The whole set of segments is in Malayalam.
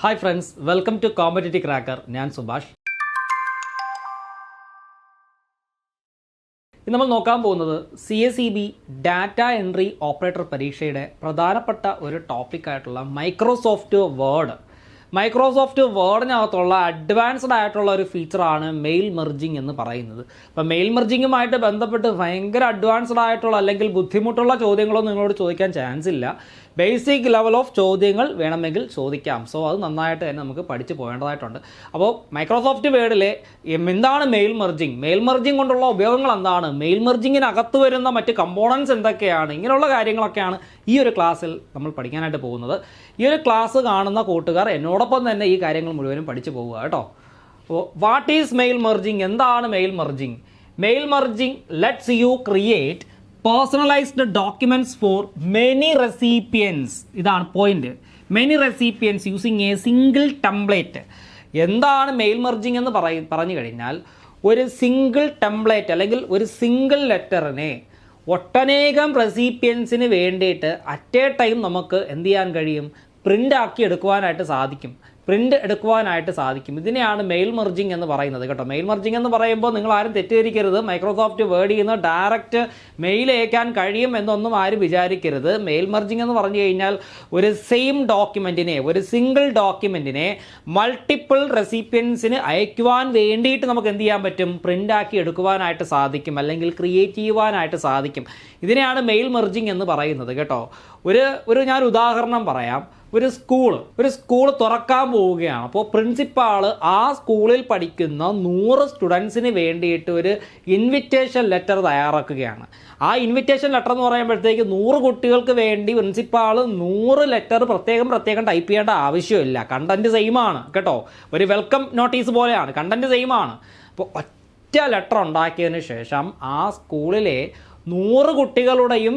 Hi friends, welcome to competitive cracker. ഞാൻ സുഭാഷ്. ഇന്ന് നമ്മൾ നോക്കാൻ പോകുന്നത് CSEB ഡാറ്റ എൻട്രി ഓപ്പറേറ്റർ പരീക്ഷയുടെ പ്രധാനപ്പെട്ട ഒരു ടോപ്പിക്കായിട്ടുള്ള മൈക്രോസോഫ്റ്റ് വേർഡിനകത്തുള്ള അഡ്വാൻസ്ഡ് ആയിട്ടുള്ള ഒരു ഫീച്ചറാണ് മെയിൽ മെർജിങ് എന്ന് പറയുന്നത്. അപ്പോൾ മെയിൽ മെർജിങ്ങുമായിട്ട് ബന്ധപ്പെട്ട് ഭയങ്കര അഡ്വാൻസ്ഡ് ആയിട്ടുള്ള അല്ലെങ്കിൽ ബുദ്ധിമുട്ടുള്ള ചോദ്യങ്ങളൊന്നും നിങ്ങളോട് ചോദിക്കാൻ ചാൻസ് ഇല്ല. ബേസിക് ലെവൽ ഓഫ് ചോദ്യങ്ങൾ വേണമെങ്കിൽ ചോദിക്കാം. സോ അത് നന്നായിട്ട് തന്നെ നമുക്ക് പഠിച്ച് പോകേണ്ടതായിട്ടുണ്ട്. അപ്പോൾ മൈക്രോസോഫ്റ്റ് വേർഡിലെ എന്താണ് മെയിൽ മെർജിങ് കൊണ്ടുള്ള ഉപയോഗങ്ങൾ എന്താണ്, മെയിൽ മെർജിങ്ങിനകത്ത് വരുന്ന മറ്റ് കമ്പോണൻസ് എന്തൊക്കെയാണ്, ഇങ്ങനെയുള്ള കാര്യങ്ങളൊക്കെയാണ് ഈ ഒരു ക്ലാസ്സിൽ നമ്മൾ പഠിക്കാനായിട്ട് പോകുന്നത്. ഈ ഒരു ക്ലാസ് കാണുന്ന കൂട്ടുകാർ എന്നോടൊപ്പം തന്നെ ഈ കാര്യങ്ങൾ മുഴുവനും പഠിച്ചു പോവുക കേട്ടോ. അപ്പോൾ വാട്ട് ഈസ് മെയിൽ മെർജിങ്, എന്താണ് mail merging? Mail merging lets you create personalised documents for many recipients. ഇതാണ് point. Many recipients using a single template. എന്താണ് മെയിൽ മെർജിങ് എന്ന് പറഞ്ഞു കഴിഞ്ഞാൽ, ഒരു സിംഗിൾ ടെംപ്ലേറ്റ് അല്ലെങ്കിൽ ഒരു സിംഗിൾ ലെറ്ററിനെ ഒട്ടനേകം റെസിപ്പിയൻസിന് വേണ്ടിയിട്ട് അറ്റ് എ ടൈം നമുക്ക് എന്ത് ചെയ്യാൻ കഴിയും? പ്രിൻ്റ് എടുക്കുവാനായിട്ട് സാധിക്കും. ഇതിനെയാണ് മെയിൽ മെർജിങ് എന്ന് പറയുന്നത് കേട്ടോ. മെയിൽ മെർജിങ് എന്ന് പറയുമ്പോൾ നിങ്ങൾ ആരും തെറ്റിദ്ധരിക്കരുത്. മൈക്രോസോഫ്റ്റ് വേർഡിൽ നിന്ന് ഡയറക്റ്റ് മെയിൽ അയക്കാൻ കഴിയും എന്നൊന്നും ആരും വിചാരിക്കരുത്. മെയിൽ മെർജിങ് എന്ന് പറഞ്ഞു കഴിഞ്ഞാൽ ഒരു സെയിം ഡോക്യുമെൻറ്റിനെ, ഒരു സിംഗിൾ ഡോക്യുമെൻറ്റിനെ മൾട്ടിപ്പിൾ റെസിപ്പിയൻസിന് അയക്കുവാൻ വേണ്ടിയിട്ട് നമുക്ക് എന്ത് ചെയ്യാൻ പറ്റും? പ്രിൻ്റ് ആക്കി എടുക്കുവാനായിട്ട് സാധിക്കും, അല്ലെങ്കിൽ ക്രിയേറ്റ് ചെയ്യുവാനായിട്ട് സാധിക്കും. ഇതിനെയാണ് മെയിൽ മെർജിങ് എന്ന് പറയുന്നത് കേട്ടോ. ഒരു ഞാൻ ഉദാഹരണം പറയാം. ഒരു സ്കൂൾ തുറക്കാൻ പോവുകയാണ്. അപ്പോൾ പ്രിൻസിപ്പാൾ ആ സ്കൂളിൽ പഠിക്കുന്ന 100 സ്റ്റുഡൻസിന് വേണ്ടിയിട്ട് ഒരു ഇൻവിറ്റേഷൻ ലെറ്റർ തയ്യാറാക്കുകയാണ്. ആ ഇൻവിറ്റേഷൻ ലെറ്റർ എന്ന് പറയുമ്പോഴത്തേക്ക് 100 കുട്ടികൾക്ക് വേണ്ടി പ്രിൻസിപ്പാൾ 100 ലെറ്റർ പ്രത്യേകം ടൈപ്പ് ചെയ്യേണ്ട ആവശ്യമില്ല. കണ്ടന്റ് സെയിം ആണ് കേട്ടോ. ഒരു വെൽക്കം നോട്ടീസ് പോലെയാണ്, കണ്ടന്റ് സെയിം ആണ്. അപ്പോൾ ഒറ്റ ലെറ്റർ ഉണ്ടാക്കിയതിന് ശേഷം ആ സ്കൂളിലെ 100 കുട്ടികളുടെയും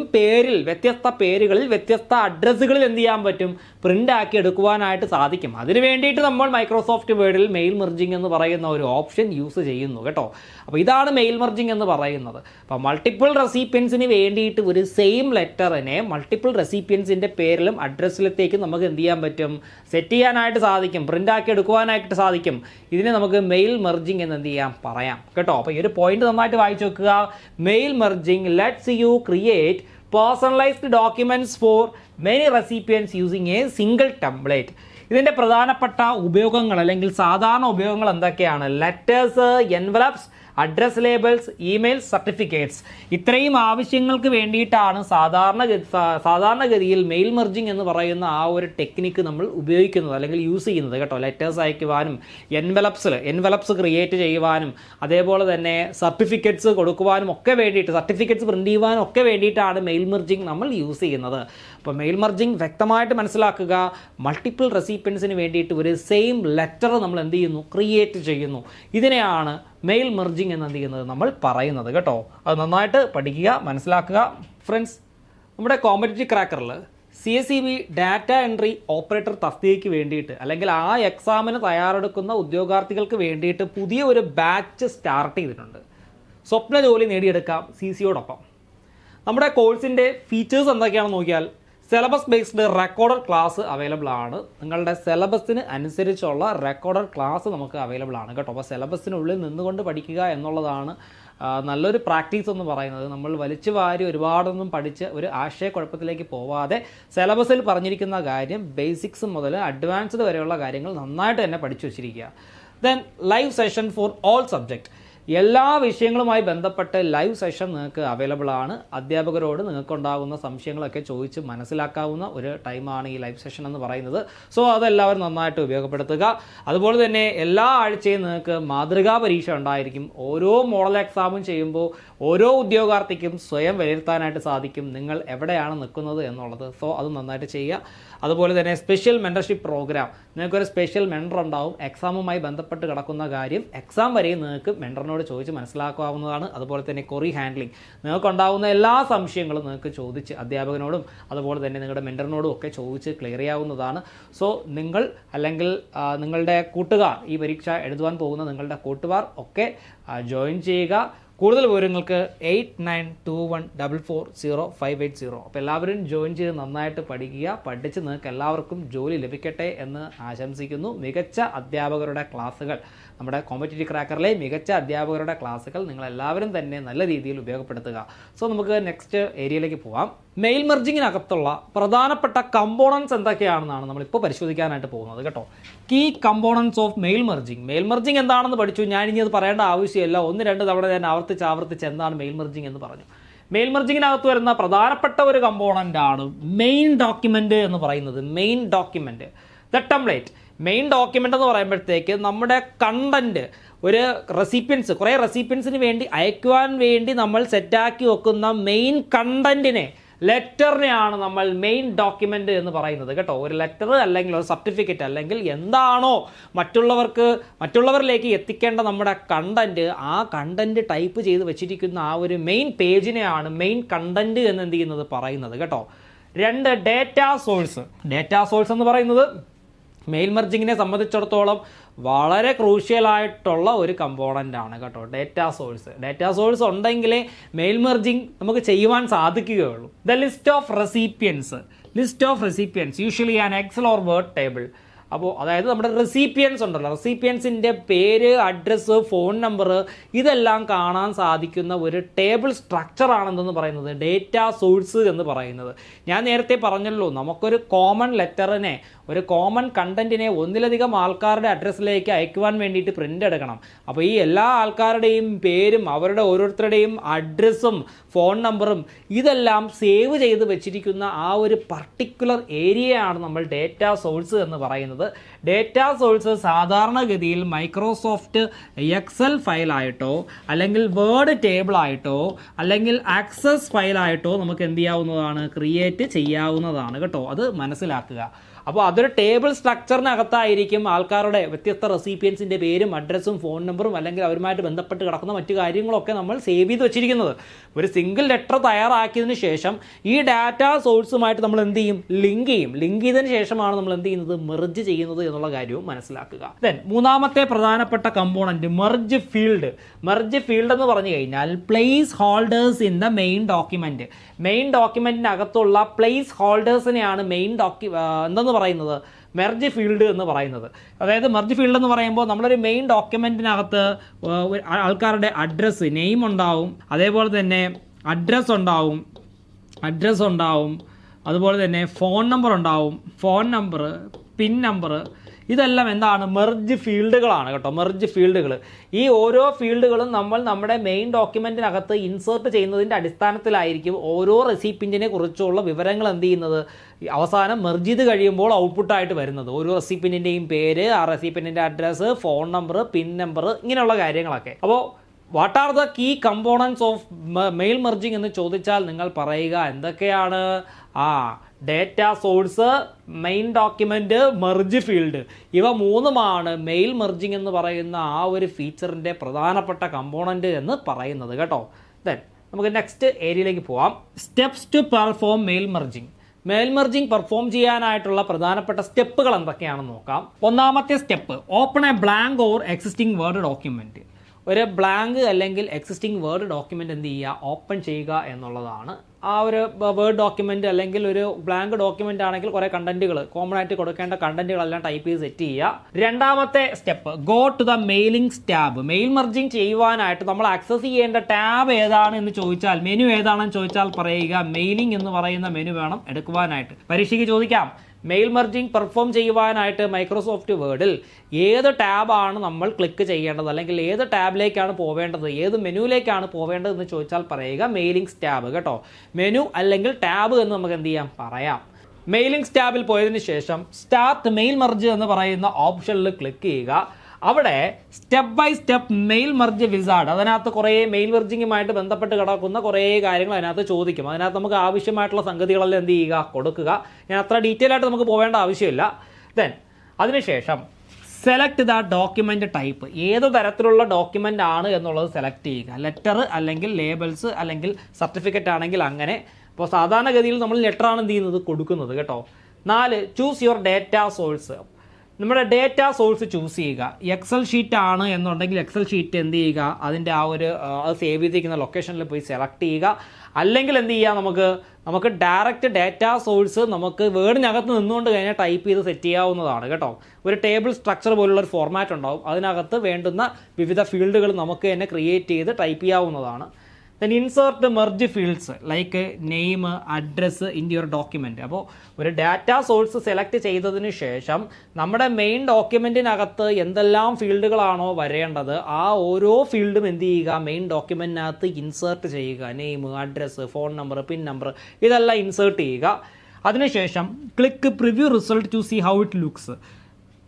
വ്യത്യസ്ത പേരുകളിൽ വ്യത്യസ്ത അഡ്രസ്സുകളിൽ എന്ത് ചെയ്യാൻ പറ്റും? പ്രിൻ്റ് ആക്കി എടുക്കുവാനായിട്ട് സാധിക്കും. അതിന് വേണ്ടിയിട്ട് നമ്മൾ മൈക്രോസോഫ്റ്റ് വേർഡിൽ മെയിൽ മെർജിങ് എന്ന് പറയുന്ന ഒരു ഓപ്ഷൻ യൂസ് ചെയ്യുന്നു കേട്ടോ. അപ്പോൾ ഇതാണ് മെയിൽ മെർജിങ് എന്ന് പറയുന്നത്. അപ്പോൾ മൾട്ടിപ്പിൾ റെസിപ്പിയൻസിന് വേണ്ടിയിട്ട് ഒരു സെയിം ലെറ്ററിനെ മൾട്ടിപ്പിൾ റെസിപ്പിയൻസിൻ്റെ പേരിലും അഡ്രസ്സിലത്തേക്കും നമുക്ക് എന്ത് ചെയ്യാൻ പറ്റും? സെറ്റ് ചെയ്യാനായിട്ട് സാധിക്കും, പ്രിൻ്റ് ആക്കി എടുക്കുവാനായിട്ട് സാധിക്കും. ഇതിനെ നമുക്ക് മെയിൽ മെർജിങ് എന്ന് എന്ത് ചെയ്യാം? പറയാം കേട്ടോ. അപ്പോൾ ഈ ഒരു പോയിന്റ് നന്നായിട്ട് വായിച്ചു വെക്കുക. Mail merging lets you create personalized documents for many recipients using a single template. ഇതിൻ്റെ പ്രധാനപ്പെട്ട ഉപയോഗങ്ങൾ അല്ലെങ്കിൽ സാധാരണ ഉപയോഗങ്ങൾ എന്തൊക്കെയാണ്? Letters, envelops, address labels, email, certificates. ഇത്രയും ആവശ്യങ്ങൾക്ക് വേണ്ടിയിട്ടാണ് സാധാരണഗതിയിൽ മെയിൽ മെർജിങ് എന്ന് പറയുന്ന ആ ഒരു ടെക്നിക്ക് നമ്മൾ ഉപയോഗിക്കുന്നത് അല്ലെങ്കിൽ യൂസ് ചെയ്യുന്നത് കേട്ടോ. ലെറ്റേഴ്സ് അയക്കുവാനും എൻവലപ്സ് ക്രിയേറ്റ് ചെയ്യുവാനും അതേപോലെ തന്നെ സർട്ടിഫിക്കറ്റ്സ് കൊടുക്കുവാനും ഒക്കെ വേണ്ടിയിട്ട്, സർട്ടിഫിക്കറ്റ്സ് പ്രിൻ്റ് ചെയ്യുവാനും ഒക്കെ വേണ്ടിയിട്ടാണ് മെയിൽ മെർജിങ് നമ്മൾ യൂസ് ചെയ്യുന്നത്. അപ്പോൾ മെയിൽ മെർജിങ് വ്യക്തമായിട്ട് മനസ്സിലാക്കുക. മൾട്ടിപ്പിൾ റെസിപ്പിയൻസിന് വേണ്ടിയിട്ട് ഒരു സെയിം ലെറ്റർ നമ്മൾ എന്ത് ചെയ്യുന്നു? ക്രിയേറ്റ് ചെയ്യുന്നു. ഇതിനെയാണ് മെയിൽ മെർജിങ് എന്ന് എന്ത് ചെയ്യുന്നത്? നമ്മൾ പറയുന്നത് കേട്ടോ. അത് നന്നായിട്ട് പഠിക്കുക, മനസ്സിലാക്കുക. ഫ്രണ്ട്സ്, നമ്മുടെ കോമ്പറ്റിറ്റീവ് ക്രാക്കറിൽ CSEB ഡാറ്റ എൻട്രി ഓപ്പറേറ്റർ തസ്തികയ്ക്ക് വേണ്ടിയിട്ട് അല്ലെങ്കിൽ ആ എക്സാമിന് തയ്യാറെടുക്കുന്ന ഉദ്യോഗാർത്ഥികൾക്ക് വേണ്ടിയിട്ട് പുതിയ ഒരു ബാച്ച് സ്റ്റാർട്ട് ചെയ്തിട്ടുണ്ട്. സ്വപ്ന ജോലി നേടിയെടുക്കാം CCയോടൊപ്പം. നമ്മുടെ കോഴ്സിൻ്റെ ഫീച്ചേഴ്സ് എന്തൊക്കെയാണെന്ന് നോക്കിയാൽ, syllabus based recorded class available ആണ്. നിങ്ങളുടെ സിലബസിന് അനുസരിച്ചുള്ള റെക്കോർഡഡ് ക്ലാസ് നമുക്ക് അവൈലബിൾ ആണ് കേട്ടോ. അപ്പോൾ സിലബസിനുള്ളിൽ നിന്നുകൊണ്ട് പഠിക്കുക എന്നുള്ളതാണ് നല്ലൊരു പ്രാക്ടീസ് എന്ന് പറയുന്നത്. നമ്മൾ വലിച്ചു വാരി ഒരുപാടൊന്നും പഠിച്ച് ഒരു ആശയക്കുഴപ്പത്തിലേക്ക് പോവാതെ സിലബസിൽ പറഞ്ഞിരിക്കുന്ന കാര്യം ബേസിക്സ് മുതൽ അഡ്വാൻസ്ഡ് വരെയുള്ള കാര്യങ്ങൾ നന്നായിട്ട് തന്നെ പഠിച്ചു വച്ചിരിക്കുക. Then live session for all subject. എല്ലാ വിഷയങ്ങളുമായി ബന്ധപ്പെട്ട് ലൈവ് സെഷൻ നിങ്ങൾക്ക് അവൈലബിൾ ആണ്. അധ്യാപകരോട് നിങ്ങൾക്കുണ്ടാകുന്ന സംശയങ്ങളൊക്കെ ചോദിച്ച് മനസ്സിലാക്കാവുന്ന ഒരു ടൈമാണ് ഈ ലൈവ് സെഷൻ എന്ന് പറയുന്നത്. സോ അതെല്ലാവരും നന്നായിട്ട് ഉപയോഗപ്പെടുത്തുക. അതുപോലെ തന്നെ എല്ലാ ആഴ്ചയും നിങ്ങൾക്ക് മാതൃകാ പരീക്ഷ ഉണ്ടായിരിക്കും. ഓരോ മോഡൽ എക്സാമും ചെയ്യുമ്പോൾ ഓരോ ഉദ്യോഗാർത്ഥിക്കും സ്വയം വിലയിരുത്താനായിട്ട് സാധിക്കും നിങ്ങൾ എവിടെയാണ് നിൽക്കുന്നത് എന്നുള്ളത്. സോ അത് നന്നായിട്ട് ചെയ്യുക. അതുപോലെ തന്നെ സ്പെഷ്യൽ മെൻറ്റർഷിപ്പ് പ്രോഗ്രാം, നിങ്ങൾക്കൊരു സ്പെഷ്യൽ മെൻറ്റർ ഉണ്ടാവും. എക്സാമുമായി ബന്ധപ്പെട്ട് കിടക്കുന്ന കാര്യം എക്സാം വരെയും നിങ്ങൾക്ക് മെൻറ്ററിനോട് ചോദിച്ച് മനസ്സിലാക്കാവുന്നതാണ്. അതുപോലെ തന്നെ ക്വറി ഹാൻഡ്ലിംഗ്, നിങ്ങൾക്കുണ്ടാവുന്ന എല്ലാ സംശയങ്ങളും നിങ്ങൾക്ക് ചോദിച്ച് അധ്യാപകനോടും അതുപോലെ തന്നെ നിങ്ങളുടെ മെൻറ്ററിനോടും ഒക്കെ ചോദിച്ച് ക്ലിയർ ചെയ്യാവുന്നതാണ്. സോ നിങ്ങൾ അല്ലെങ്കിൽ നിങ്ങളുടെ കൂട്ടുകാർ, ഈ പരീക്ഷ എഴുതുവാൻ പോകുന്ന നിങ്ങളുടെ കൂട്ടുകാർ ഒക്കെ ജോയിൻ ചെയ്യുക. കൂടുതൽ വിവരങ്ങൾക്ക് 8921440580. അപ്പോൾ എല്ലാവരും ജോയിൻ ചെയ്ത് നന്നായിട്ട് പഠിക്കുക. പഠിച്ച് നിങ്ങൾക്ക് എല്ലാവർക്കും ജോലി ലഭിക്കട്ടെ എന്ന് ആശംസിക്കുന്നു. മികച്ച അധ്യാപകരുടെ ക്ലാസ്സുകൾ, നമ്മുടെ കോമ്പറ്റീറ്റീവ് ക്രാക്കറിലെ മികച്ച അധ്യാപകരുടെ ക്ലാസ്സുകൾ നിങ്ങളെല്ലാവരും തന്നെ നല്ല രീതിയിൽ ഉപയോഗപ്പെടുത്തുക. സോ നമുക്ക് നെക്സ്റ്റ് ഏരിയയിലേക്ക് പോവാം. മെയിൽ മെർജിങ്ങിനകത്തുള്ള പ്രധാനപ്പെട്ട കമ്പോണൻസ് എന്തൊക്കെയാണെന്നാണ് നമ്മളിപ്പോൾ പരിശോധിക്കാനായിട്ട് പോകുന്നത് കേട്ടോ. Key components of mail merging. Mail merging എന്താണെന്ന് പഠിച്ചു, ഞാനിനി അത് പറയേണ്ട ആവശ്യമില്ല. 1-2 തവണ ഞാൻ ആവർത്തിച്ച് എന്താണ് മെയിൽ മെർജിങ് എന്ന് പറഞ്ഞു. മെയിൽ മെർജിങ്ങിനകത്ത് വരുന്ന പ്രധാനപ്പെട്ട ഒരു കമ്പോണൻ്റ് ആണ് മെയിൻ ഡോക്യുമെൻ്റ് എന്ന് പറയുന്നത്. Main document, the template. Main document എന്ന് പറയുമ്പോഴത്തേക്ക് നമ്മുടെ കണ്ടൻറ്റ്, ഒരു റെസിപ്പിയൻസ്, കുറേ റെസിപ്പിയൻസിന് വേണ്ടി അയക്കുവാൻ വേണ്ടി നമ്മൾ സെറ്റാക്കി വെക്കുന്ന മെയിൻ കണ്ടൻറ്റിനെ, ലെറ്ററിനെയാണ് നമ്മൾ മെയിൻ ഡോക്യുമെൻ്റ് എന്ന് പറയുന്നത് കേട്ടോ. ഒരു ലെറ്റർ അല്ലെങ്കിൽ ഒരു സർട്ടിഫിക്കറ്റ് അല്ലെങ്കിൽ എന്താണോ മറ്റുള്ളവരിലേക്ക് എത്തിക്കേണ്ട നമ്മുടെ കണ്ടൻറ്റ്, ആ കണ്ടൻറ്റ് ടൈപ്പ് ചെയ്ത് വെച്ചിരിക്കുന്ന ആ ഒരു മെയിൻ പേജിനെയാണ് മെയിൻ കണ്ടൻറ്റ് എന്ന് എന്ത് ചെയ്യുന്നത് പറയുന്നത് കേട്ടോ. 2, ഡേറ്റാ സോഴ്സ്. ഡേറ്റാ സോഴ്സ് എന്ന് പറയുന്നത് മെയിൽ മെർജിങ്ങിനെ സംബന്ധിച്ചിടത്തോളം വളരെ ക്രൂഷ്യലായിട്ടുള്ള ഒരു കമ്പോണൻ്റ് ആണ് കേട്ടോ. ഡേറ്റാ സോഴ്സ് ഉണ്ടെങ്കിലേ മെയിൽ മെർജിങ് നമുക്ക് ചെയ്യുവാൻ സാധിക്കുകയുള്ളൂ. The list of recipients usually an Excel or Word table. അപ്പോൾ അതായത് നമ്മുടെ റെസിപ്പിയൻസ് ഉണ്ടല്ലോ, റെസിപ്പിയൻസിൻ്റെ പേര്, അഡ്രസ്സ്, ഫോൺ നമ്പർ ഇതെല്ലാം കാണാൻ സാധിക്കുന്ന ഒരു ടേബിൾ സ്ട്രക്ചറാണെന്ന് പറയുന്നത് ഡേറ്റാ സോഴ്സ് എന്ന് പറയുന്നത്. ഞാൻ നേരത്തെ പറഞ്ഞല്ലോ, നമുക്കൊരു കോമൺ ലെറ്ററിനെ, ഒരു കോമൺ കണ്ടൻറ്റിനെ ഒന്നിലധികം ആൾക്കാരുടെ അഡ്രസ്സിലേക്ക് അയക്കുവാൻ വേണ്ടിയിട്ട് പ്രിൻ്റ് എടുക്കണം. അപ്പോൾ ഈ എല്ലാ ആൾക്കാരുടെയും പേരും അവരുടെ ഓരോരുത്തരുടെയും അഡ്രസ്സും ഫോൺ നമ്പറും ഇതെല്ലാം സേവ് ചെയ്ത് വെച്ചിരിക്കുന്ന ആ ഒരു പർട്ടിക്കുലർ ഏരിയയാണ് നമ്മൾ ഡേറ്റാ സോഴ്സ് എന്ന് പറയുന്നത്. ഡേറ്റാ സോഴ്സ് സാധാരണഗതിയിൽ മൈക്രോസോഫ്റ്റ് എക്സൽ ഫയലായിട്ടോ അല്ലെങ്കിൽ വേർഡ് ടേബിൾ ആയിട്ടോ അല്ലെങ്കിൽ ആക്സസ് ഫയലായിട്ടോ നമുക്ക് എന്ത് ചെയ്യാവുന്നതാണ്, ക്രിയേറ്റ് ചെയ്യാവുന്നതാണ് കേട്ടോ. അത് മനസ്സിലാക്കുക. അപ്പോൾ അതൊരു ടേബിൾ സ്ട്രക്ചറിനകത്തായിരിക്കും ആൾക്കാരുടെ വ്യത്യസ്ത റെസിപ്പിയൻസിൻ്റെ പേരും അഡ്രസ്സും ഫോൺ നമ്പറും അല്ലെങ്കിൽ അവരുമായിട്ട് ബന്ധപ്പെട്ട് കിടക്കുന്ന മറ്റു കാര്യങ്ങളൊക്കെ നമ്മൾ സേവ് ചെയ്ത് വെച്ചിരിക്കുന്നത്. ഒരു സിംഗിൾ ലെറ്റർ തയ്യാറാക്കിയതിന് ശേഷം ഈ ഡാറ്റാ സോഴ്സുമായിട്ട് നമ്മൾ എന്ത് ചെയ്യും, ലിങ്ക് ചെയ്തതിന് ശേഷമാണ് നമ്മൾ എന്ത് ചെയ്യുന്നത്, മെർജ് ചെയ്യുന്നത് എന്നുള്ള കാര്യവും മനസ്സിലാക്കുക. ദെൻ മൂന്നാമത്തെ പ്രധാനപ്പെട്ട component merge field. Merge field എന്ന് പറഞ്ഞു കഴിഞ്ഞാൽ placeholders in the main document. Main ഡോക്യുമെൻറ്റിനകത്തുള്ള പ്ലേസ് ഹോൾഡേഴ്സിനെയാണ് എന്തെന്ന് പറയുന്നത്, മെർജ് ഫീൽഡ് എന്ന് പറയുന്നത്. അതായത് മെർജ് ഫീൽഡ് എന്ന് പറയുമ്പോൾ നമ്മളൊരു മെയിൻ ഡോക്യുമെൻറ്റിനകത്ത് ആൾക്കാരുടെ അഡ്രസ്സ്, നെയിം ഉണ്ടാവും, അതേപോലെ തന്നെ അഡ്രസ്സ് ഉണ്ടാവും, അതുപോലെ തന്നെ ഫോൺ നമ്പർ ഉണ്ടാവും, പിൻ നമ്പർ, ഇതെല്ലാം എന്താണ്, മെർജ് ഫീൽഡുകളാണ് കേട്ടോ. മെർജ് ഫീൽഡുകൾ, ഈ ഓരോ ഫീൽഡുകളും നമ്മൾ നമ്മുടെ മെയിൻ ഡോക്യുമെൻറ്റിനകത്ത് ഇൻസേർട്ട് ചെയ്യുന്നതിൻ്റെ അടിസ്ഥാനത്തിലായിരിക്കും ഓരോ റെസിപ്പിയൻറ്റിനെ കുറിച്ചുള്ള വിവരങ്ങൾ എന്ത് ചെയ്യുന്നത്, അവസാനം മെർജ് ചെയ്ത് കഴിയുമ്പോൾ ഔട്ട്പുട്ടായിട്ട് വരുന്നത്. ഓരോ റെസിപ്പിയൻറ്റിൻ്റെയും പേര്, ആ റെസിപ്പിയൻറ്റിൻ്റെ address, phone number, pin number, ഇങ്ങനെയുള്ള കാര്യങ്ങളൊക്കെ. അപ്പോൾ what are the key components of mail merging എന്ന് ചോദിച്ചാൽ നിങ്ങൾ പറയുക എന്തൊക്കെയാണ്? Data source, main document, merge field. ഇവ മൂന്നുമാണ് മെയിൽ മെർജിങ് എന്ന് പറയുന്ന ആ ഒരു ഫീച്ചറിൻ്റെ പ്രധാനപ്പെട്ട കമ്പോണൻറ്റ് എന്ന് പറയുന്നത് കേട്ടോ. ദെൻ നമുക്ക് നെക്സ്റ്റ് ഏരിയയിലേക്ക് പോവാം. Steps to perform mail merging. Mail merging perform ചെയ്യാനായിട്ടുള്ള പ്രധാനപ്പെട്ട സ്റ്റെപ്പുകൾ എന്തൊക്കെയാണെന്ന് നോക്കാം. ഒന്നാമത്തെ step, open a blank or existing Word document. ഒരു ബ്ലാങ്ക് അല്ലെങ്കിൽ എക്സിസ്റ്റിംഗ് വേർഡ് ഡോക്യുമെൻ്റ് എന്ത് ചെയ്യുക, ഓപ്പൺ ചെയ്യുക എന്നുള്ളതാണ്. ആ ഒരു വേർഡ് ഡോക്യുമെൻ്റ് അല്ലെങ്കിൽ ഒരു ബ്ലാങ്ക് ഡോക്യുമെൻ്റ് ആണെങ്കിൽ കുറേ കണ്ടന്റുകൾ, കോമൺ ആയിട്ട് കൊടുക്കേണ്ട കണ്ടന്റുകളെല്ലാം ടൈപ്പ് ചെയ്ത് സെറ്റ് ചെയ്യുക. രണ്ടാമത്തെ step, go to the mailing tab. Mail merging ചെയ്യുവാനായിട്ട് നമ്മൾ ആക്സസ് ചെയ്യേണ്ട ടാബ് ഏതാണ് എന്ന് ചോദിച്ചാൽ, മെനു ഏതാണെന്ന് ചോദിച്ചാൽ പറയുക മെയിലിംഗ് എന്ന് പറയുന്ന മെനു വേണം എടുക്കുവാനായിട്ട്. പരീക്ഷയ്ക്ക് ചോദിക്കാം, മെയിൽ മെർജിങ് പെർഫോം ചെയ്യുവാനായിട്ട് മൈക്രോസോഫ്റ്റ് വേർഡിൽ ഏത് ടാബാണ് നമ്മൾ ക്ലിക്ക് ചെയ്യേണ്ടത്, അല്ലെങ്കിൽ ഏത് ടാബിലേക്കാണ് പോവേണ്ടത്, ഏത് മെനുവിലേക്കാണ് പോവേണ്ടതെന്ന് ചോദിച്ചാൽ പറയുക മെയിലിംഗ്സ് ടാബ് കേട്ടോ. മെനു അല്ലെങ്കിൽ ടാബ് എന്ന് നമുക്ക് എന്ത് ചെയ്യാം, പറയാം. മെയിലിംഗ്സ് ടാബിൽ പോയതിന് ശേഷം സ്റ്റാർട്ട് മെയിൽ മെർജ് എന്ന് പറയുന്ന ഓപ്ഷനിൽ ക്ലിക്ക് ചെയ്യുക. അവിടെ step by step mail merge wizard, അതിനകത്ത് കുറേ മെയിൽ മെർജിങ്ങുമായിട്ട് ബന്ധപ്പെട്ട് കിടക്കുന്ന കുറേ കാര്യങ്ങൾ അതിനകത്ത് ചോദിക്കും. അതിനകത്ത് നമുക്ക് ആവശ്യമായിട്ടുള്ള സംഗതികളെല്ലാം എന്ത് ചെയ്യുക, കൊടുക്കുക. ഞാൻ അത്ര ഡീറ്റെയിൽ ആയിട്ട് നമുക്ക് പോവേണ്ട ആവശ്യമില്ല. ദെൻ അതിനുശേഷം സെലക്ട് ദ ഡോക്യുമെൻ്റ് ടൈപ്പ്. ഏത് തരത്തിലുള്ള ഡോക്യുമെൻ്റ് ആണ് എന്നുള്ളത് സെലക്ട് ചെയ്യുക. ലെറ്റർ അല്ലെങ്കിൽ ലേബൽസ് അല്ലെങ്കിൽ സർട്ടിഫിക്കറ്റ് ആണെങ്കിൽ അങ്ങനെ. അപ്പോൾ സാധാരണഗതിയിൽ നമ്മൾ ലെറ്ററാണ് എന്ത് ചെയ്യുന്നത്, കൊടുക്കുന്നത് കേട്ടോ. 4, ചൂസ് യുവർ ഡേറ്റാ സോഴ്സ്. നമ്മുടെ ഡേറ്റ സോഴ്സ് ചൂസ് ചെയ്യുക. എക്സൽ ഷീറ്റ് ആണ് എന്നുണ്ടെങ്കിൽ എക്സൽ ഷീറ്റ് എന്ത് ചെയ്യുക, അതിൻ്റെ ആ ഒരു അത് സേവ് ചെയ്തിരിക്കുന്ന ലൊക്കേഷനിൽ പോയി സെലക്ട് ചെയ്യുക. അല്ലെങ്കിൽ എന്ത് ചെയ്യുക, നമുക്ക് ഡയറക്റ്റ് ഡേറ്റ സോഴ്സ് നമുക്ക് വേർഡിനകത്ത് നിന്നുകൊണ്ട് കഴിഞ്ഞാൽ ടൈപ്പ് ചെയ്ത് സെറ്റ് ചെയ്യാവുന്നതാണ് കേട്ടോ. ഒരു ടേബിൾ സ്ട്രക്ചർ പോലുള്ള ഒരു ഫോർമാറ്റ് ഉണ്ടാവും, അതിനകത്ത് വേണ്ടുന്ന വിവിധ ഫീൽഡുകൾ നമുക്ക് തന്നെ ക്രിയേറ്റ് ചെയ്ത് ടൈപ്പ് ചെയ്യാവുന്നതാണ്. then insert merge fields like name, address into your document. അപ്പോൾ ഒരു ഡാറ്റ സോഴ്സ് സെലക്ട് ചെയ്തതിന് ശേഷം നമ്മുടെ മെയിൻ ഡോക്യുമെൻറ്റിനകത്ത് എന്തെല്ലാം ഫീൽഡുകളാണോ വരേണ്ടത് ആ ഓരോ ഫീൽഡും എന്ത് ചെയ്യുക, മെയിൻ ഡോക്യുമെൻറ്റിനകത്ത് ഇൻസേർട്ട് ചെയ്യുക. Name, address, phone number, pin number ഇതെല്ലാം ഇൻസേർട്ട് ചെയ്യുക. അതിനുശേഷം click preview result to see how it looks.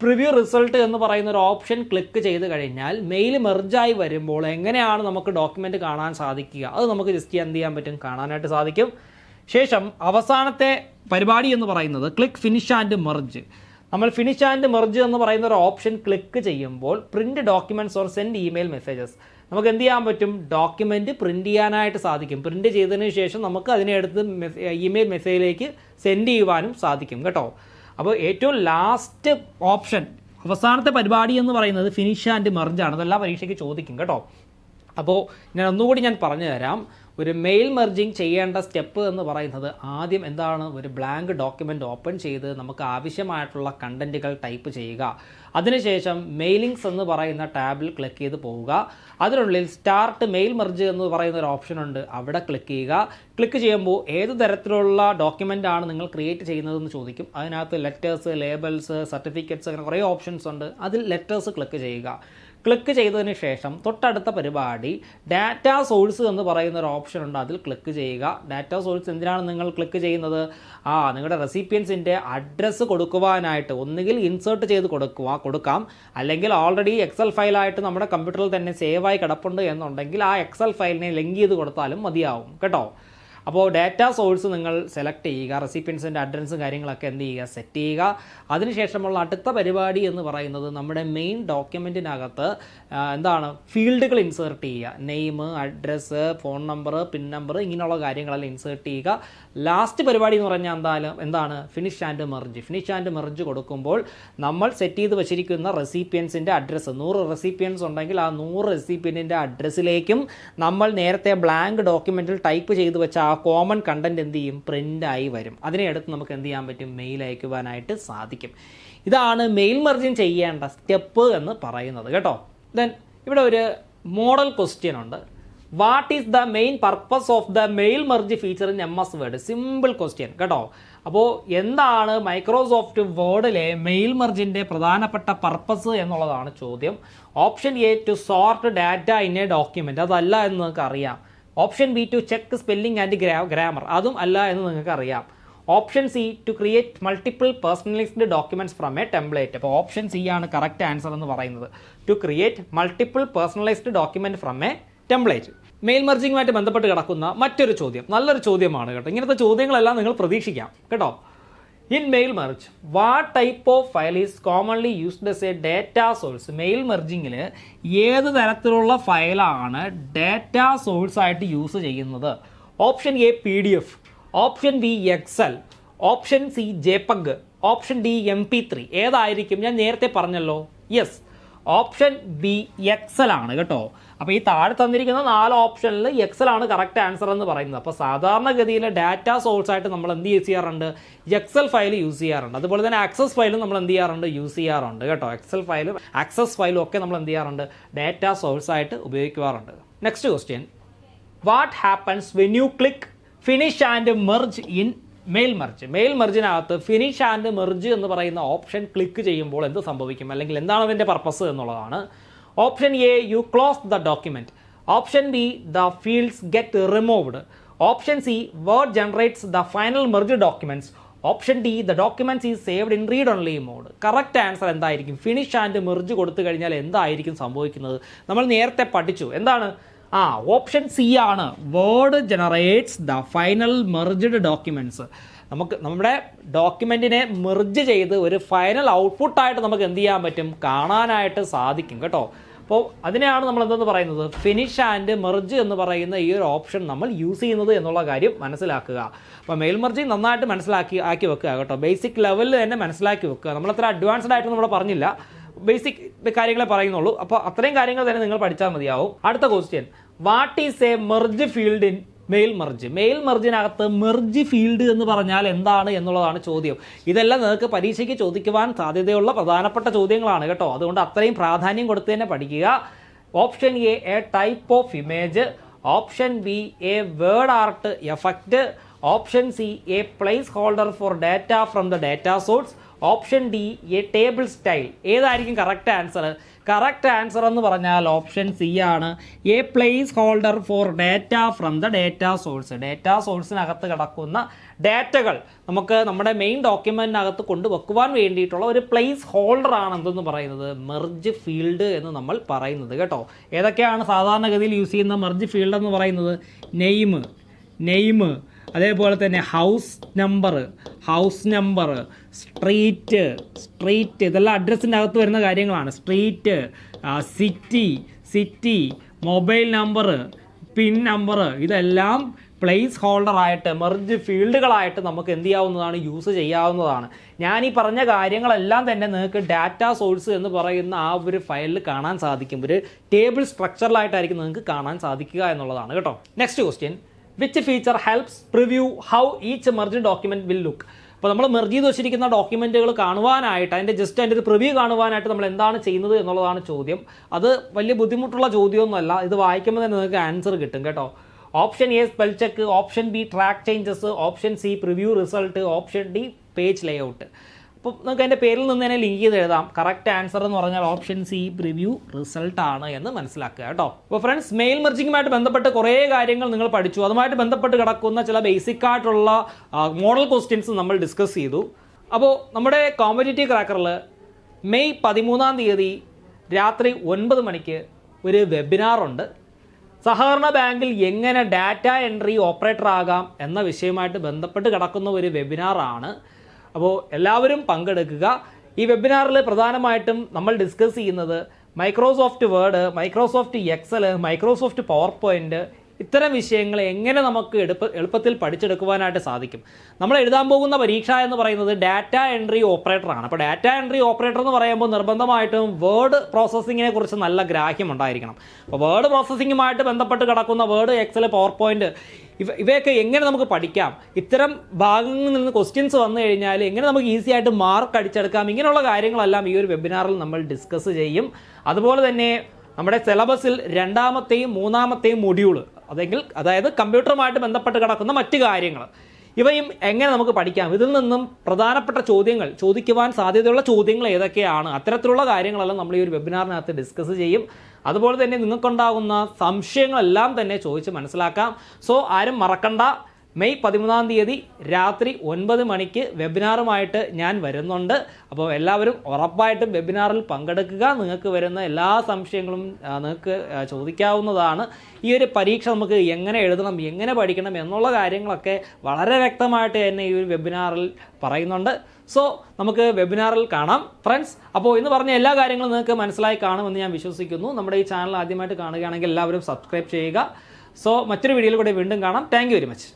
Preview result എന്ന് പറയുന്ന ഒരു ഓപ്ഷൻ ക്ലിക്ക് ചെയ്ത് കഴിഞ്ഞാൽ മെയിൽ മെർജായി വരുമ്പോൾ എങ്ങനെയാണ് നമുക്ക് ഡോക്യുമെൻറ്റ് കാണാൻ സാധിക്കുക, അത് നമുക്ക് ജസ്റ്റ് എന്ത് ചെയ്യാൻ പറ്റും, കാണാനായിട്ട് സാധിക്കും. ശേഷം അവസാനത്തെ പരിപാടി എന്ന് പറയുന്നത് ക്ലിക്ക് ഫിനിഷ് ആൻഡ് മെർജ്. നമ്മൾ ഫിനിഷ് ആൻഡ് മെർജ് എന്ന് പറയുന്ന ഒരു ഓപ്ഷൻ ക്ലിക്ക് ചെയ്യുമ്പോൾ print documents or send email messages, നമുക്ക് എന്ത് ചെയ്യാൻ പറ്റും, ഡോക്യുമെൻറ്റ് പ്രിൻറ്റ് ചെയ്യാനായിട്ട് സാധിക്കും. പ്രിൻറ്റ് ചെയ്തതിന് ശേഷം നമുക്ക് അതിനെ എടുത്ത് ഇമെയിൽ മെസ്സേജിലേക്ക് സെൻഡ് ചെയ്യുവാനും സാധിക്കും കേട്ടോ. അപ്പോൾ ഏറ്റവും ലാസ്റ്റ് ഓപ്ഷൻ, അവസാനത്തെ പരിപാടി എന്ന് പറയുന്നത് ഫിനിഷ് ആൻഡ് മെർജാണ്. അതെല്ലാം പരീക്ഷയ്ക്ക് ചോദിക്കും കേട്ടോ. അപ്പോൾ ഒന്നുകൂടി ഞാൻ പറഞ്ഞു തരാം. ഒരു മെയിൽ മെർജിങ് ചെയ്യേണ്ട സ്റ്റെപ്പ് എന്ന് പറയുന്നത് ആദ്യം എന്താണ്, ഒരു ബ്ലാങ്ക് ഡോക്യുമെൻ്റ് ഓപ്പൺ ചെയ്ത് നമുക്ക് ആവശ്യമായിട്ടുള്ള കണ്ടൻറ്റുകൾ ടൈപ്പ് ചെയ്യുക. അതിനുശേഷം മെയിലിങ്സ് എന്ന് പറയുന്ന ടാബിൽ ക്ലിക്ക് ചെയ്ത് പോവുക. അതിനുള്ളിൽ സ്റ്റാർട്ട് മെയിൽ മെർജ് എന്ന് പറയുന്ന ഒരു ഓപ്ഷൻ ഉണ്ട്, അവിടെ ക്ലിക്ക് ചെയ്യുക. ക്ലിക്ക് ചെയ്യുമ്പോൾ ഏത് തരത്തിലുള്ള ഡോക്യുമെൻ്റ് ആണ് നിങ്ങൾ ക്രിയേറ്റ് ചെയ്യുന്നതെന്ന് ചോദിക്കും. അതിനകത്ത് ലെറ്റേഴ്സ്, ലേബൽസ്, സർട്ടിഫിക്കറ്റ്സ്, അങ്ങനെ കുറേ ഓപ്ഷൻസ് ഉണ്ട്. അതിൽ ലെറ്റേഴ്സ് ക്ലിക്ക് ചെയ്യുക. ക്ലിക്ക് ചെയ്തതിന് ശേഷം തൊട്ടടുത്ത പരിപാടി ഡാറ്റ സോഴ്സ് എന്ന് പറയുന്ന ഒരു ഓപ്ഷൻ ഉണ്ട്, അതിൽ ക്ലിക്ക് ചെയ്യുക. ഡാറ്റ സോഴ്സ് എന്തിനാണ് നിങ്ങൾ ക്ലിക്ക് ചെയ്യുന്നത്, നിങ്ങളുടെ റെസിപ്പിയൻസിൻ്റെ അഡ്രസ്സ് കൊടുക്കുവാനായിട്ട്. ഒന്നുകിൽ ഇൻസേർട്ട് ചെയ്ത് കൊടുക്കാം, അല്ലെങ്കിൽ ഓൾറെഡി എക്സൽ ഫയലായിട്ട് നമ്മുടെ കമ്പ്യൂട്ടറിൽ തന്നെ സേവായി കിടപ്പുണ്ട് എന്നുണ്ടെങ്കിൽ ആ എക്സൽ ഫയലിനെ ലിങ്ക് ചെയ്ത് കൊടുത്താലും മതിയാവും കേട്ടോ. അപ്പോൾ ഡാറ്റ സോഴ്സ് നിങ്ങൾ സെലക്ട് ചെയ്യുക, റെസിപ്പിയൻസിൻ്റെ അഡ്രസ്സും കാര്യങ്ങളൊക്കെ എന്ത് ചെയ്യുക, സെറ്റ് ചെയ്യുക. അതിനുശേഷമുള്ള അടുത്ത പരിപാടി എന്ന് പറയുന്നത് നമ്മുടെ മെയിൻ ഡോക്യുമെൻറ്റിനകത്ത് എന്താണ്, ഫീൽഡുകൾ ഇൻസേർട്ട് ചെയ്യുക. Name, address, phone number, pin number, ഇങ്ങനെയുള്ള കാര്യങ്ങളെല്ലാം ഇൻസേർട്ട് ചെയ്യുക. ലാസ്റ്റ് പരിപാടി എന്ന് പറഞ്ഞാൽ എന്താണ്, finish and merge. Finish and merge കൊടുക്കുമ്പോൾ നമ്മൾ സെറ്റ് ചെയ്ത് വെച്ചിരിക്കുന്ന റെസിപ്പിയൻസിൻ്റെ അഡ്രസ്സ്, 100 റെസിപ്പിയൻസ് ഉണ്ടെങ്കിൽ ആ 100 റെസിപ്പിയൻറ്റിൻ്റെ അഡ്രസ്സിലേക്കും നമ്മൾ നേരത്തെ ബ്ലാങ്ക് ഡോക്യുമെൻറ്റിൽ ടൈപ്പ് ചെയ്ത് വെച്ച ആ കോമൺ കണ്ടന്റ് എന്ത് ചെയ്യും, പ്രിൻ്റായി വരും. അതിനെ എടുത്ത് നമുക്ക് എന്ത് ചെയ്യാൻ പറ്റും, മെയിൽ അയക്കുവാനായിട്ട് സാധിക്കും. ഇതാണ് മെയിൽ മെർജിങ് ചെയ്യേണ്ട സ്റ്റെപ്പ് എന്ന് പറയുന്നത് കേട്ടോ. ദെൻ ഇവിടെ ഒരു മോഡൽ ക്വസ്റ്റ്യൻ ഉണ്ട്. What is the main purpose of the mail merge feature in MS Word? Simple question കേട്ടോ. അപ്പോൾ എന്താണ് മൈക്രോസോഫ്റ്റ് വേർഡിലെ മെയിൽ മെർജിൻ്റെ പ്രധാനപ്പെട്ട പർപ്പസ് എന്നുള്ളതാണ് ചോദ്യം. Option A to sort data in a document, അതല്ല എന്ന് നിങ്ങൾക്ക് അറിയാം. Option B to check spelling and grammar, അതും അല്ല എന്ന് നിങ്ങൾക്ക് അറിയാം. Option C to create multiple personalised documents from a template. അപ്പോൾ ഓപ്ഷൻ സി ആണ് കറക്റ്റ് ആൻസർ എന്ന് പറയുന്നത്. To create multiple personalised document from a template. Mail മെർജിങ്ങുമായിട്ട് ബന്ധപ്പെട്ട് കിടക്കുന്ന മറ്റൊരു ചോദ്യം, നല്ലൊരു ചോദ്യമാണ് കേട്ടോ. ഇങ്ങനത്തെ ചോദ്യങ്ങളെല്ലാം നിങ്ങൾ പ്രതീക്ഷിക്കാം കേട്ടോ. In mail merge what type of file is commonly used as a data source? Mail മെർജിങ്ങിൽ ഏത് തരത്തിലുള്ള ഫയലാണ് ഡാറ്റ സോഴ്സ് ആയിട്ട് യൂസ് ചെയ്യുന്നത്? Option A PDF, option B Excel, option C JPEG, option D MP3. ഏതായിരിക്കും? ഞാൻ നേരത്തെ പറഞ്ഞല്ലോ, യെസ്, ഓപ്ഷൻ ബി എക്സൽ ആണ് കേട്ടോ. അപ്പോൾ ഈ താഴെ തന്നിരിക്കുന്ന 4 ഓപ്ഷനിൽ എക്സൽ ആണ് കറക്റ്റ് ആൻസർ എന്ന് പറയുന്നത്. അപ്പോൾ സാധാരണഗതിയിൽ ഡാറ്റ സോഴ്സ് ആയിട്ട് നമ്മൾ എന്ത് യൂസ് ചെയ്യാറുണ്ട്, എക്സൽ ഫയൽ യൂസ് ചെയ്യാറുണ്ട്. അതുപോലെ തന്നെ ആക്സസ് ഫയലും നമ്മൾ എന്ത് ചെയ്യാറുണ്ട്, യൂസ് ചെയ്യാറുണ്ട് കേട്ടോ. എക്സൽ ഫയലും ആക്സസ് ഫയലും ഒക്കെ നമ്മൾ എന്ത് ചെയ്യാറുണ്ട്, ഡാറ്റ സോഴ്സ് ആയിട്ട് ഉപയോഗിക്കാറുണ്ട്. Next question, what happens when you click finish and merge in mail merge? Mail മെർജിനകത്ത് ഫിനിഷ് ആൻഡ് മെർജ് എന്ന് പറയുന്ന ഓപ്ഷൻ ക്ലിക്ക് ചെയ്യുമ്പോൾ എന്ത് സംഭവിക്കും, അല്ലെങ്കിൽ എന്താണ് അതിൻ്റെ പർപ്പസ് എന്നുള്ളതാണ്. Option A you close the document, option B the fields get removed, option C Word generates the final merge documents, option D the documents is saved in read only mode. Correct answer എന്തായിരിക്കും? ഫിനിഷ് ആൻഡ് മെർജ് കൊടുത്തു കഴിഞ്ഞാൽ എന്തായിരിക്കും സംഭവിക്കുന്നത്? നമ്മൾ നേരത്തെ പഠിച്ചു, എന്താണ്? ഓപ്ഷൻ സി ആണ്, Word generates the final merged documents. നമുക്ക് നമ്മുടെ ഡോക്യുമെൻറ്റിനെ മെർജ് ചെയ്ത് ഒരു ഫൈനൽ ഔട്ട്പുട്ടായിട്ട് നമുക്ക് എന്ത് ചെയ്യാൻ പറ്റും, കാണാനായിട്ട് സാധിക്കും കേട്ടോ. അപ്പോൾ അതിനെയാണ് നമ്മൾ എന്തെന്ന് പറയുന്നത്, ഫിനിഷ് ആൻഡ് മെർജ് എന്ന് പറയുന്ന ഈ ഒരു ഓപ്ഷൻ നമ്മൾ യൂസ് ചെയ്യുന്നത് എന്നുള്ള കാര്യം മനസ്സിലാക്കുക. അപ്പോൾ മെയിൽ മെർജിങ് നന്നായിട്ട് ആക്കി വെക്കുക കേട്ടോ. ബേസിക് ലെവലിൽ തന്നെ മനസ്സിലാക്കി വെക്കുക. നമ്മളത്ര അഡ്വാൻസ്ഡ് ആയിട്ട് നമ്മൾ പറഞ്ഞില്ല, ബേസിക് കാര്യങ്ങളെ പറയുന്നുള്ളൂ. അപ്പോൾ അത്രയും കാര്യങ്ങൾ തന്നെ നിങ്ങൾ പഠിച്ചാൽ മതിയാവും. അടുത്ത question, what is a merge field in mail merge? Mail മെർജിനകത്ത് മെർജ് ഫീൽഡ് എന്ന് പറഞ്ഞാൽ എന്താണ് എന്നുള്ളതാണ് ചോദ്യം. ഇതെല്ലാം നിങ്ങൾക്ക് പരീക്ഷയ്ക്ക് ചോദിക്കുവാൻ സാധ്യതയുള്ള പ്രധാനപ്പെട്ട ചോദ്യങ്ങളാണ് കേട്ടോ. അതുകൊണ്ട് അത്രയും പ്രാധാന്യം കൊടുത്ത് തന്നെ പഠിക്കുക. Option A type of image. Option B a word art effect. Option C a placeholder for data from the data source. Option D a table style. ഏതായിരിക്കും കറക്റ്റ് ആൻസർ? കറക്റ്റ് ആൻസർ എന്ന് പറഞ്ഞാൽ ഓപ്ഷൻ സി ആണ്, a placeholder for data from the data source. Data സോഴ്സിനകത്ത് കിടക്കുന്ന ഡാറ്റകൾ നമുക്ക് നമ്മുടെ മെയിൻ ഡോക്യുമെൻറ്റിനകത്ത് കൊണ്ടുവെക്കുവാൻ വേണ്ടിയിട്ടുള്ള ഒരു പ്ലേസ് ഹോൾഡർ ആണ് എന്തെന്ന് പറയുന്നത്, മെർജ് ഫീൽഡ് എന്ന് നമ്മൾ പറയുന്നത് കേട്ടോ. ഏതൊക്കെയാണ് സാധാരണഗതിയിൽ യൂസ് ചെയ്യുന്ന മെർജ് ഫീൽഡ് എന്ന് പറയുന്നത്? നെയിം, അതേപോലെ തന്നെ ഹൗസ് നമ്പർ, സ്ട്രീറ്റ്, ഇതെല്ലാം അഡ്രസ്സിൻ്റെ അകത്ത് വരുന്ന കാര്യങ്ങളാണ്. Street, city, mobile number, pin number, ഇതെല്ലാം പ്ലേസ് ഹോൾഡർ ആയിട്ട് മെർജ് ഫീൽഡുകളായിട്ട് നമുക്ക് എന്ത് ചെയ്യാവുന്നതാണ്, യൂസ് ചെയ്യാവുന്നതാണ്. ഞാൻ ഈ പറഞ്ഞ കാര്യങ്ങളെല്ലാം തന്നെ നിങ്ങൾക്ക് ഡാറ്റ സോഴ്സ് എന്ന് പറയുന്ന ആ ഒരു ഫയലിൽ കാണാൻ സാധിക്കും. ഒരു ടേബിൾ സ്ട്രക്ചറിലായിട്ടായിരിക്കും നിങ്ങൾക്ക് കാണാൻ സാധിക്കുക എന്നുള്ളതാണ് കേട്ടോ. Next question, which feature helps preview how each merge document will look? അപ്പോൾ നമ്മൾ മെർജ് ചെയ്ത് വെച്ചിരിക്കുന്ന ഡോക്യുമെൻറ്റുകൾ കാണുവാനായിട്ട് അതിൻ്റെ ഒരു പ്രിവ്യൂ കാണുവാനായിട്ട് നമ്മൾ എന്താണ് ചെയ്യുന്നത് എന്നുള്ളതാണ് ചോദ്യം. അത് വലിയ ബുദ്ധിമുട്ടുള്ള ചോദ്യമൊന്നുമല്ല. ഇത് വായിക്കുമ്പോൾ തന്നെ നിങ്ങൾക്ക് ആൻസർ കിട്ടും കേട്ടോ. Option A spell check, option B track changes, option C preview result, option D page layout. അപ്പോൾ നമുക്ക് അതിൻ്റെ പേരിൽ നിന്ന് തന്നെ ലിങ്ക് ചെയ്ത് എഴുതാം. കറക്റ്റ് ആൻസർ എന്ന് പറഞ്ഞാൽ ഓപ്ഷൻ സി പ്രിവ്യൂ റിസൾട്ട് ആണ് എന്ന് മനസ്സിലാക്കുക കേട്ടോ. അപ്പോൾ ഫ്രണ്ട്സ്, മെയിൽ മെർജിങ്ങുമായിട്ട് ബന്ധപ്പെട്ട് കുറേ കാര്യങ്ങൾ നിങ്ങൾ പഠിച്ചു. അതുമായിട്ട് ബന്ധപ്പെട്ട് കിടക്കുന്ന ചില ബേസിക് ആയിട്ടുള്ള മോഡൽ ക്വസ്റ്റ്യൻസ് നമ്മൾ ഡിസ്കസ് ചെയ്തു. അപ്പോൾ നമ്മുടെ കോമ്പറ്റേറ്റീവ് ക്രാക്കറിൽ മെയ് 13 രാത്രി 9 മണിക്ക് ഒരു വെബിനാറുണ്ട്. സഹകരണ ബാങ്കിൽ എങ്ങനെ ഡാറ്റ എൻട്രി ഓപ്പറേറ്റർ ആകാം എന്ന വിഷയമായിട്ട് ബന്ധപ്പെട്ട് കിടക്കുന്ന ഒരു വെബിനാറാണ്. അപ്പോൾ എല്ലാവരും പങ്കെടുക്കുക. ഈ വെബിനാറിൽ പ്രധാനമായിട്ടും നമ്മൾ ഡിസ്കസ് ചെയ്യുന്നത് Microsoft Word, Microsoft Excel, Microsoft PowerPoint, ഇത്തരം വിഷയങ്ങൾ എങ്ങനെ നമുക്ക് എളുപ്പത്തിൽ പഠിച്ചെടുക്കുവാനായിട്ട് സാധിക്കും. നമ്മൾ എഴുതാൻ പോകുന്ന പരീക്ഷ എന്ന് പറയുന്നത് ഡാറ്റ എൻട്രി ഓപ്പറേറ്ററാണ്. അപ്പോൾ ഡാറ്റ എൻട്രി ഓപ്പറേറ്റർ എന്ന് പറയുമ്പോൾ നിർബന്ധമായിട്ടും വേർഡ് പ്രോസസ്സിങ്ങിനെ കുറിച്ച് നല്ല ഗ്രാഹ്യം ഉണ്ടായിരിക്കണം. അപ്പോൾ വേർഡ് പ്രോസസ്സിങ്ങുമായിട്ട് ബന്ധപ്പെട്ട് കിടക്കുന്ന വേർഡ്, എക്സൽ, പവർ പോയിന്റ് ഇവയൊക്കെ എങ്ങനെ നമുക്ക് പഠിക്കാം, ഇത്തരം ഭാഗങ്ങളിൽ നിന്ന് ക്വസ്റ്റ്യൻസ് വന്നു കഴിഞ്ഞാൽ എങ്ങനെ നമുക്ക് ഈസി ആയിട്ട് മാർക്ക് അടിച്ചെടുക്കാം, ഇങ്ങനെയുള്ള കാര്യങ്ങളെല്ലാം ഈ ഒരു വെബിനാറിൽ നമ്മൾ ഡിസ്കസ് ചെയ്യും. അതുപോലെ തന്നെ നമ്മുടെ സിലബസിൽ 2ാമത്തെയും 3ാമത്തെയും മൊഡ്യൂൾ, അതായത് കമ്പ്യൂട്ടറുമായിട്ട് ബന്ധപ്പെട്ട് കിടക്കുന്ന മറ്റു കാര്യങ്ങൾ, ഇവയും എങ്ങനെ നമുക്ക് പഠിക്കാം, ഇതിൽ നിന്നും പ്രധാനപ്പെട്ട ചോദ്യങ്ങൾ ചോദിക്കുവാൻ സാധ്യതയുള്ള ചോദ്യങ്ങൾ ഏതൊക്കെയാണ്, അത്തരത്തിലുള്ള കാര്യങ്ങളെല്ലാം നമ്മൾ ഈ ഒരു വെബിനാറിനകത്ത് ഡിസ്കസ് ചെയ്യും. അതുപോലെ തന്നെ നിങ്ങൾക്കുണ്ടാകുന്ന സംശയങ്ങളെല്ലാം തന്നെ ചോദിച്ച് മനസ്സിലാക്കാം. സോ ആരും മറക്കണ്ട, മെയ് 13 രാത്രി 9 മണിക്ക് വെബിനാറുമായിട്ട് ഞാൻ വരുന്നുണ്ട്. അപ്പോൾ എല്ലാവരും ഉറപ്പായിട്ടും വെബിനാറിൽ പങ്കെടുക്കുക. നിങ്ങൾക്ക് വരുന്ന എല്ലാ സംശയങ്ങളും നിങ്ങൾക്ക് ചോദിക്കാവുന്നതാണ്. ഈ ഒരു പരീക്ഷ നമുക്ക് എങ്ങനെ എഴുതണം, എങ്ങനെ പഠിക്കണം എന്നുള്ള കാര്യങ്ങളൊക്കെ വളരെ വ്യക്തമായിട്ട് തന്നെ ഈ ഒരു വെബിനാറിൽ പറയുന്നുണ്ട്. സോ നമുക്ക് വെബിനാറിൽ കാണാം ഫ്രണ്ട്സ്. അപ്പോൾ ഇന്ന് പറഞ്ഞ എല്ലാ കാര്യങ്ങളും നിങ്ങൾക്ക് മനസ്സിലായി കാണുമെന്ന് ഞാൻ വിശ്വസിക്കുന്നു. നമ്മുടെ ഈ ചാനൽ ആദ്യമായിട്ട് കാണുകയാണെങ്കിൽ എല്ലാവരും സബ്സ്ക്രൈബ് ചെയ്യുക. സോ മറ്റൊരു വീഡിയോയിൽ കൂടെ വീണ്ടും കാണാം. Thank you very much.